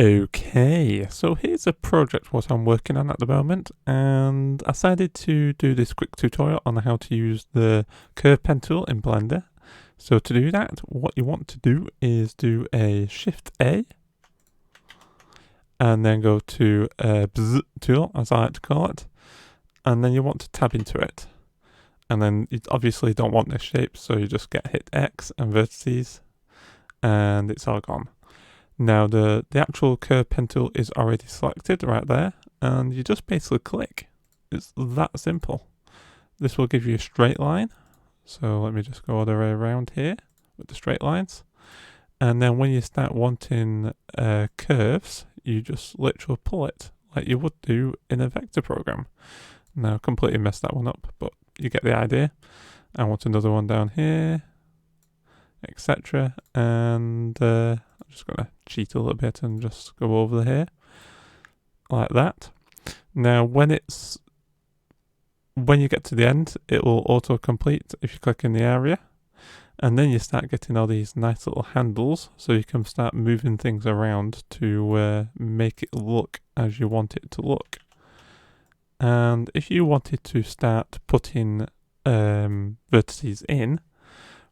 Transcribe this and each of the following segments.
Okay, so here's a project what I'm working on at the moment, and I decided to do this quick tutorial on how to use the curve pen tool in Blender. So to do that, what you want to do is do a Shift A, and then go to Bzz tool, as I like to call it, and then you want to tab into it. And then you obviously don't want this shape, so you just hit X and vertices, and it's all gone. Now the actual curve pen tool is already selected right there, and you just basically click. It's that simple. This will give you a straight line. So let me just go all the way around here with the straight lines. And then when you start wanting curves, you just literally pull it like you would do in a vector program. Now I completely messed that one up, but you get the idea. I want another one down here, etc. And I'm just going to cheat a little bit and just go over here like that. Now when you get to the end, it will auto complete if you click in the area, and then you start getting all these nice little handles, so you can start moving things around to make it look as you want it to look. And if you wanted to start putting vertices in,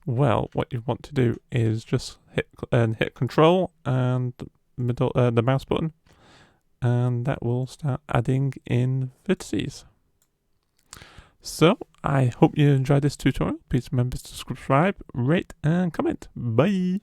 well, what you want to do is just hit Control and the mouse button, and that will start adding in vertices. So I hope you enjoyed this tutorial. Please remember to subscribe, rate, and comment. Bye.